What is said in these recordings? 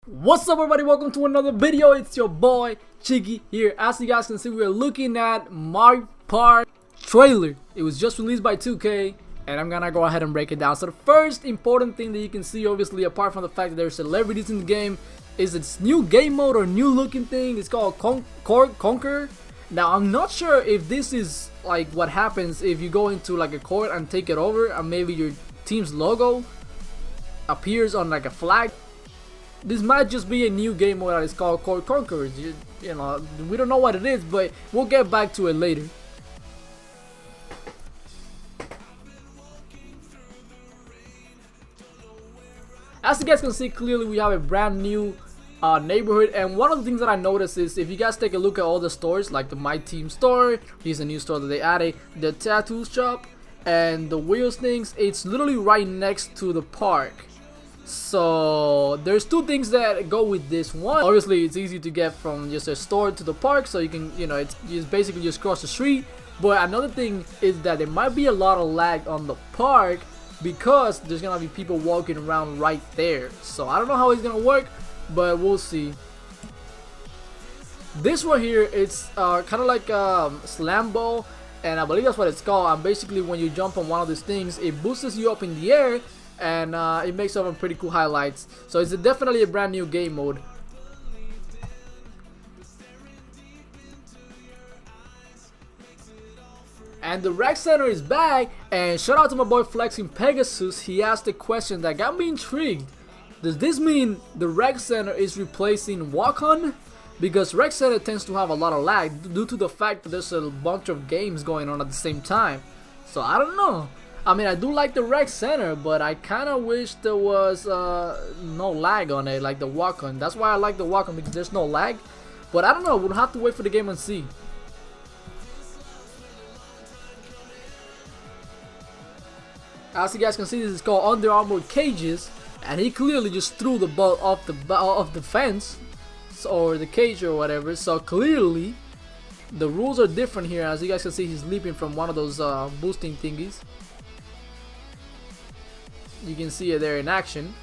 What's up, everybody? Welcome to another video. It's your boy Chicky here. As you guys can see, we are looking at Mario Park trailer. It was just released by 2K, and I'm gonna go ahead and break it down. So the first important thing that you can see, obviously, apart from the fact that there's celebrities in the game, is its new game mode or new looking thing. It's called Conquer. Now I'm not sure if this is like what happens if you go into like a court and take it over, and maybe your team's logo appears on like a flag. This might just be a new game mode that is called Court Conquerors. You know, we don't know what it is, but we'll get back to it later. As you guys can see, clearly we have a brand new neighborhood, and one of the things that I noticed is if you guys take a look at all the stores, like the My Team store, here's a new store that they added, the tattoo shop, and the wheels things, it's literally right next to the park. So there's two things that go with this. One, obviously it's easy to get from just a store to the park, so you can, you know, it's basically just cross the street. But another thing is that there might be a lot of lag on the park because there's gonna be people walking around right there. So I don't know how it's gonna work, but we'll see. This one here, it's kind of like slam ball, and I believe that's what it's called. And basically when you jump on one of these things, it boosts you up in the air, and it makes some pretty cool highlights. So it's definitely a brand new game mode. And the rec center is back, and shout out to my boy Flexing Pegasus. He asked a question that got me intrigued. Does this mean the rec center is replacing walk-on? Because rec center tends to have a lot of lag due to the fact that there's a bunch of games going on at the same time. So I don't know. I mean, I do like the rec center, but I kind of wish there was no lag on it, like the walk-on. That's why I like the walk-on, because there's no lag. But I don't know, we'll have to wait for the game and see. As you guys can see, this is called Under Armour Cages, and he clearly just threw the ball off the fence, or the cage or whatever. So clearly, the rules are different here. As you guys can see, he's leaping from one of those boosting thingies. You can see it there in action.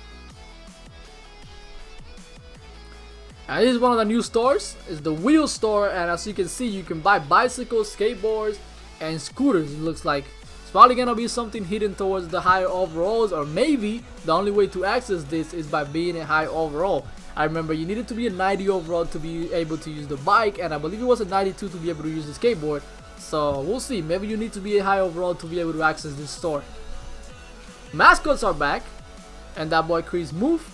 And this is one of the new stores. It's the wheel store, and as you can see, you can buy bicycles, skateboards, and scooters. It looks like it's probably gonna be something hidden towards the higher overalls, or maybe the only way to access this is by being a high overall. I remember you needed to be a 90 overall to be able to use the bike, and I believe it was a 92 to be able to use the skateboard. So we'll see. Maybe you need to be a high overall to be able to access this store. Mascots are back, and that boy Chris move.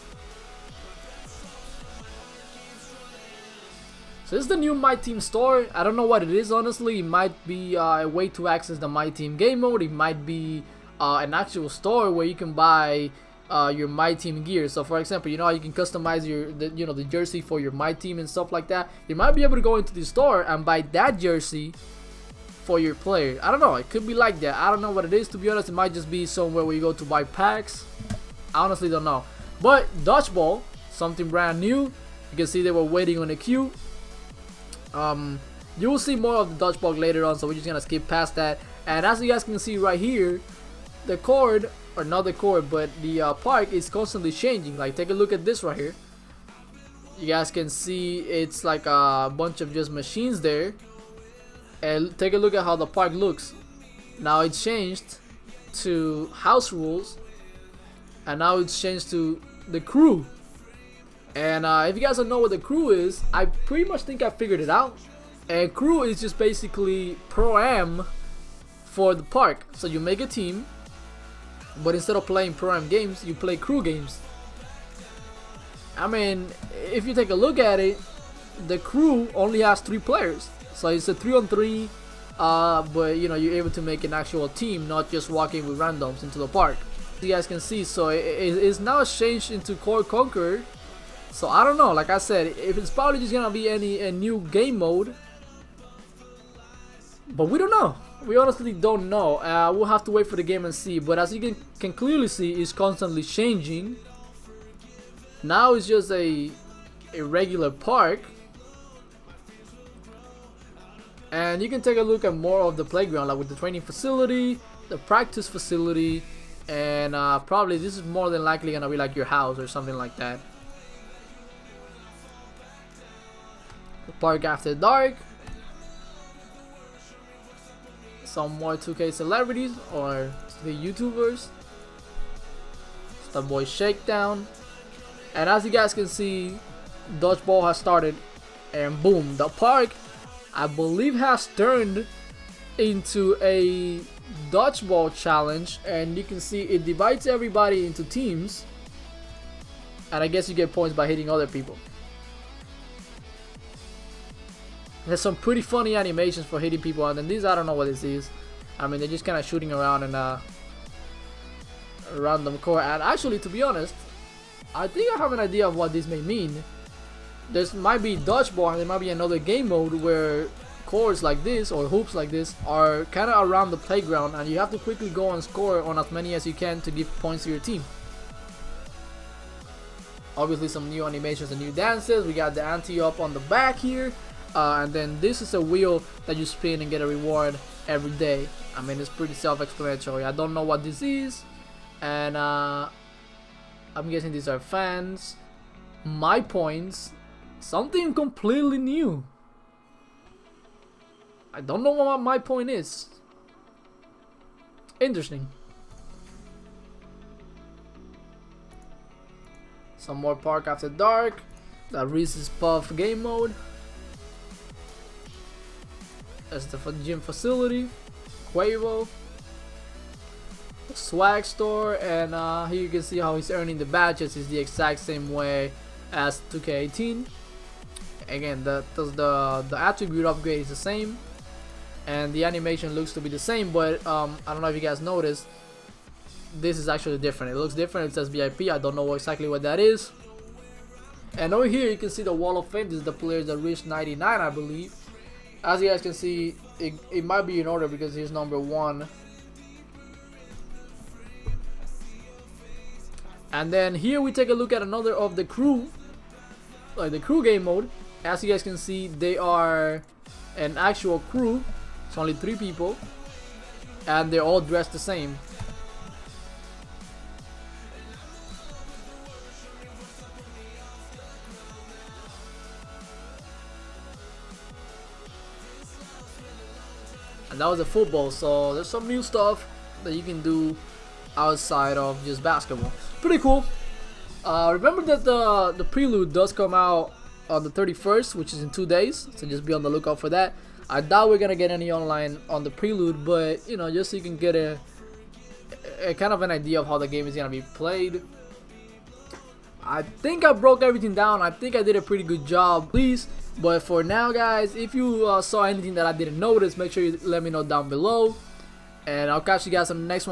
So this is the new My Team store. I don't know what it is, honestly. It might be a way to access the My Team game mode. It might be an actual store where you can buy your My Team gear. So for example, you know how you can customize the jersey for your My Team and stuff like that. You might be able to go into the store and buy that jersey for your player. I don't know, it could be like that. I don't know what it is, to be honest. It might just be somewhere where you go to buy packs. I honestly don't know. But dodgeball, something brand new. You can see they were waiting on a queue. You will see more of the dodgeball later on, so we're just gonna skip past that. And as you guys can see right here, the court, or not the court, but the park is constantly changing. Like, take a look at this right here. You guys can see it's like a bunch of just machines there. And take a look at how the park looks. Now it's changed to house rules, and now it's changed to the crew. And if you guys don't know what the crew is, I pretty much think I figured it out. And crew is just basically pro-am for the park. So you make a team, but instead of playing pro-am games, you play crew games. I mean, if you take a look at it, the crew only has 3 players. So it's a 3-on-3, but you know, you're able to make an actual team, not just walking with randoms into the park. You guys can see, so it's now changed into Court Conquer. So I don't know, like I said, if it's probably just gonna be a new game mode, but we don't know. We honestly don't know. We'll have to wait for the game and see. But as you can clearly see, it's constantly changing. Now it's just a regular park. And you can take a look at more of the playground, like with the training facility, the practice facility, and probably this is more than likely gonna be like your house or something like that. The Park After Dark. Some more 2K celebrities or the YouTubers. It's the boy Shakedown. And as you guys can see, dodgeball has started, and boom, the park, I believe, has turned into a dodgeball challenge, and you can see it divides everybody into teams, and I guess you get points by hitting other people. There's some pretty funny animations for hitting people, and then these, I don't know what this is. I mean, they're just kind of shooting around in a random core. And actually, to be honest, I think I have an idea of what this may mean. There might be dodgeball, and there might be another game mode where cores like this or hoops like this are kind of around the playground, and you have to quickly go and score on as many as you can to give points to your team. Obviously, some new animations and new dances. We got the ante up on the back here. And then this is a wheel that you spin and get a reward every day. I mean, it's pretty self-explanatory. I don't know what this is, and I'm guessing these are fans. My points, something completely new. I don't know what my point is. Interesting. Some more Park After Dark. That Reese's Puff game mode. That's the gym facility, Quavo, the swag store, and here you can see how he's earning the badges. Is the exact same way as 2K18. Again, the attribute upgrade is the same, and the animation looks to be the same. But I don't know if you guys noticed, this is actually different. It looks different. It says VIP. I don't know exactly what that is. And over here you can see the Wall of Fame. This is the players that reached 99, I believe. As you guys can see, it might be in order because he's number 1. And then here we take a look at another of the crew, like the crew game mode. As you guys can see, they are an actual crew. It's only 3 people, and they're all dressed the same. And that was a football, so there's some new stuff that you can do outside of just basketball. Pretty cool. Remember that the prelude does come out on the 31st, which is in 2 days, so just be on the lookout for that. I doubt we're gonna get any online on the prelude, but you know, just so you can get a kind of an idea of how the game is gonna be played. I think I broke everything down. I think I did a pretty good job, please. But for now, guys, if you saw anything that I didn't notice, make sure you let me know down below, and I'll catch you guys on the next one.